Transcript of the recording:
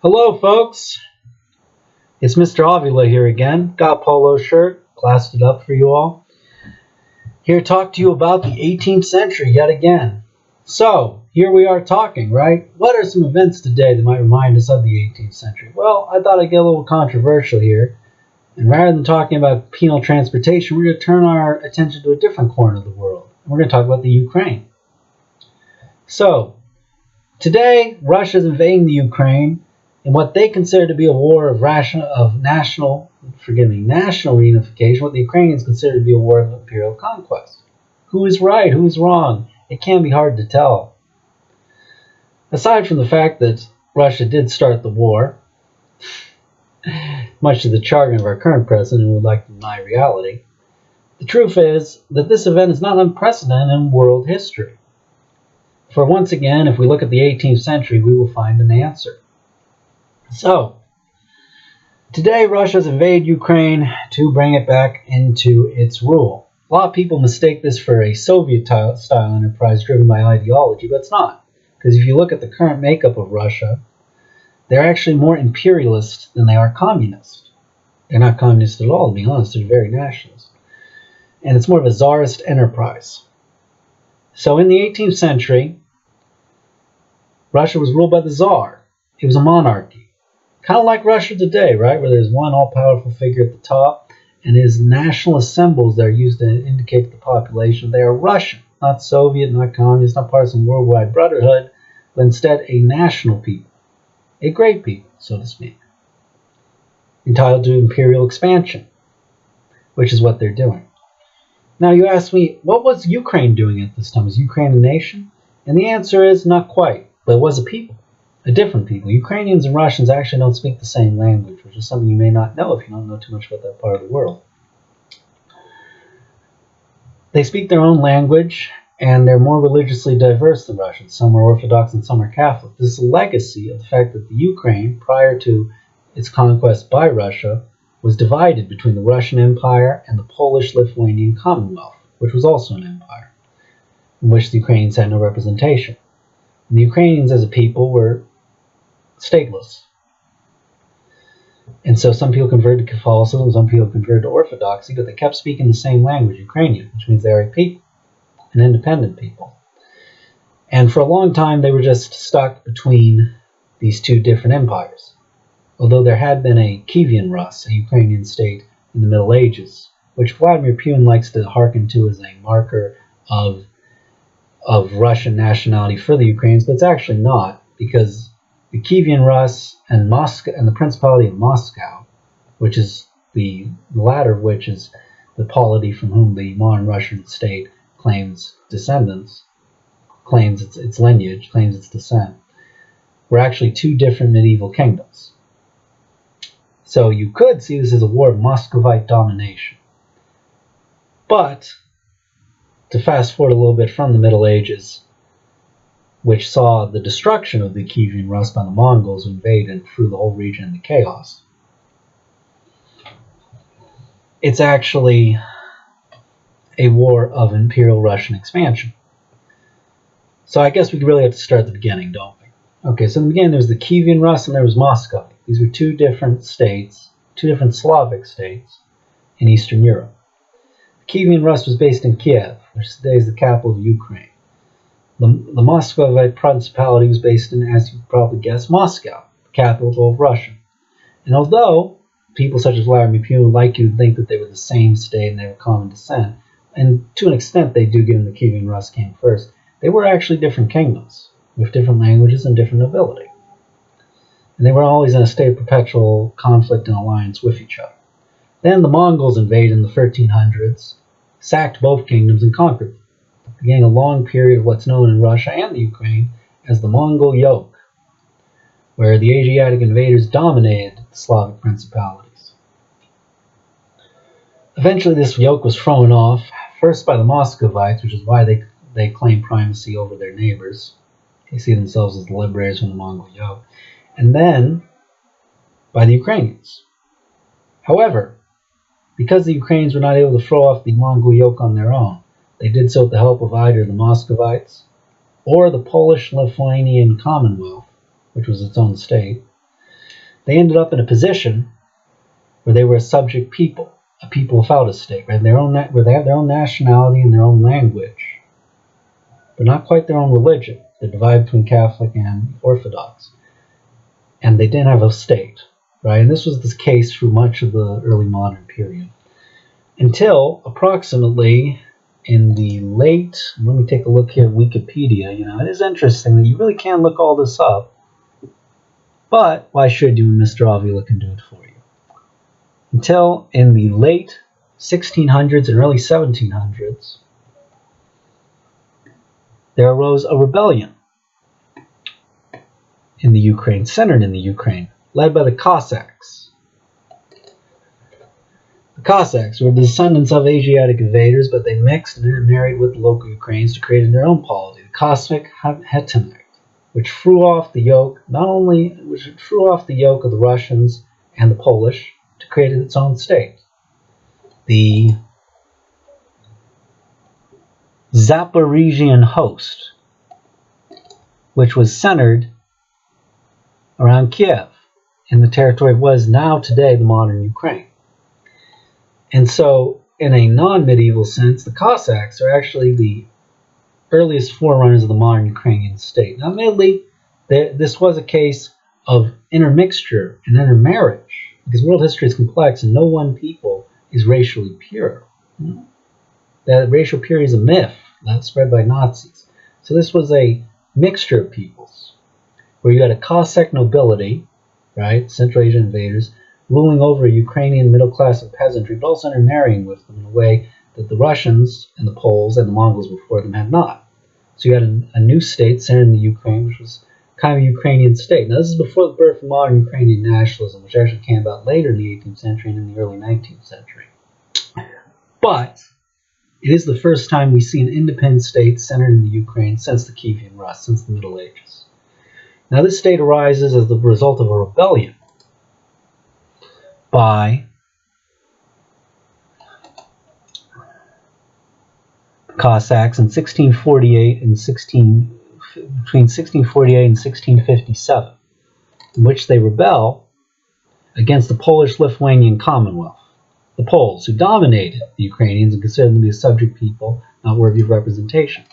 Hello, folks. It's Mr. Avila here again. Got a polo shirt, classed it up for you all. Here to talk to you about the 18th century yet again. So, here we are talking, right? What are some events today that might remind us of the 18th century? Well, I thought I'd get a little controversial here. And rather than talking about penal transportation, we're going to turn our attention to a different corner of the world. And we're going to talk about the Ukraine. So, today, Russia's invading the Ukraine in what they consider to be a war of national reunification, what the Ukrainians consider to be a war of imperial conquest. Who is right? Who is wrong? It can be hard to tell. Aside from the fact that Russia did start the war, much to the chagrin of our current president who would like to deny reality, the truth is that this event is not unprecedented in world history. For once again, if we look at the 18th century, we will find an answer. So, today Russia's invaded Ukraine to bring it back into its rule. A lot of people mistake this for a Soviet-style enterprise driven by ideology, but it's not. Because if you look at the current makeup of Russia, they're actually more imperialist than they are communist. They're not communist at all, to be honest. They're very nationalist. And it's more of a czarist enterprise. So in the 18th century, Russia was ruled by the czar. It was a monarchy. Kind of like Russia today, right? Where there's one all-powerful figure at the top, and his nationalist symbols that are used to indicate to the population they are Russian, not Soviet, not communist, not part of some worldwide brotherhood, but instead a national people, a great people, so to speak, entitled to imperial expansion, which is what they're doing. Now you ask me, what was Ukraine doing at this time? Was Ukraine a nation? And the answer is not quite, but it was a people. A different people. Ukrainians and Russians actually don't speak the same language, which is something you may not know if you don't know too much about that part of the world. They speak their own language, and they're more religiously diverse than Russians. Some are Orthodox and some are Catholic. This is a legacy of the fact that the Ukraine, prior to its conquest by Russia, was divided between the Russian Empire and the Polish-Lithuanian Commonwealth, which was also an empire, in which the Ukrainians had no representation. And the Ukrainians as a people were stateless. And so some people converted to Catholicism, some people converted to Orthodoxy, but they kept speaking the same language, Ukrainian, which means they are a people, an independent people. And for a long time, they were just stuck between these two different empires. Although there had been a Kievan Rus, a Ukrainian state in the Middle Ages, which Vladimir Putin likes to hearken to as a marker of Russian nationality for the Ukrainians, but it's actually not, because the Kievan Rus and Moscow and the Principality of Moscow, which is the latter of which is the polity from whom the modern Russian state claims descendants, claims its lineage, claims its descent, were actually two different medieval kingdoms. So you could see this as a war of Muscovite domination. But to fast forward a little bit from the Middle Ages, which saw the destruction of the Kievan Rus by the Mongols who invaded and threw the whole region into chaos. It's actually a war of Imperial Russian expansion. So I guess we really have to start at the beginning, don't we? Okay, so in the beginning there was the Kievan Rus and there was Moscow. These were two different states, two different Slavic states in Eastern Europe. The Kievan Rus was based in Kiev, which today is the capital of Ukraine. The Muscovite Principality was based in, as you probably guessed, Moscow, the capital of Russia. And although people such as Vladimir Putin would like you to think that they were the same state and they were common descent, and to an extent they do, given the Kievan Rus came first, they were actually different kingdoms, with different languages and different nobility. And they were always in a state of perpetual conflict and alliance with each other. Then the Mongols invaded in the 1300s, sacked both kingdoms and conquered them, beginning a long period of what's known in Russia and the Ukraine as the Mongol yoke, where the Asiatic invaders dominated the Slavic principalities. Eventually this yoke was thrown off, first by the Muscovites, which is why they claim primacy over their neighbors. They see themselves as the liberators from the Mongol yoke. And then by the Ukrainians. However, because the Ukrainians were not able to throw off the Mongol yoke on their own, they did so with the help of either the Muscovites or the Polish-Lithuanian Commonwealth, which was its own state, they ended up in a position where they were a subject people, a people without a state, right? Where they have their own nationality and their own language, but not quite their own religion. They're divided between Catholic and Orthodox. And they didn't have a state, right? And this was the case through much of the early modern period. Until approximately in the late, let me take a look here at Wikipedia. It is interesting that you really can't look all this up. But why should you when Mr. Avila can do it for you? Until in the late 1600s and early 1700s, there arose a rebellion in the Ukraine, centered in the Ukraine, led by the Cossacks. The Cossacks were the descendants of Asiatic invaders, but they mixed and intermarried with the local Ukrainians to create their own polity, the Cossack Hetmanate, which threw off the yoke of the Russians and the Polish to create its own state. The Zaporizhian host, which was centered around Kiev in the territory of what is now today the modern Ukraine. And so, in a non-medieval sense, the Cossacks are actually the earliest forerunners of the modern Ukrainian state. Now, admittedly, this was a case of intermixture and intermarriage, because world history is complex and no one people is racially pure. That racial purity is a myth that's spread by Nazis. So this was a mixture of peoples, where you had a Cossack nobility, right, Central Asian invaders, ruling over a Ukrainian middle class and peasantry, but also intermarrying with them in a way that the Russians and the Poles and the Mongols before them had not. So you had a new state centered in the Ukraine, which was kind of a Ukrainian state. Now, this is before the birth of modern Ukrainian nationalism, which actually came about later in the 18th century and in the early 19th century. But it is the first time we see an independent state centered in the Ukraine since the Kievan Rus, since the Middle Ages. Now, this state arises as the result of a rebellion by the Cossacks in 1648 and between 1648 and 1657, in which they rebel against the Polish-Lithuanian Commonwealth, the Poles, who dominated the Ukrainians and considered them to be a subject people not worthy of representation.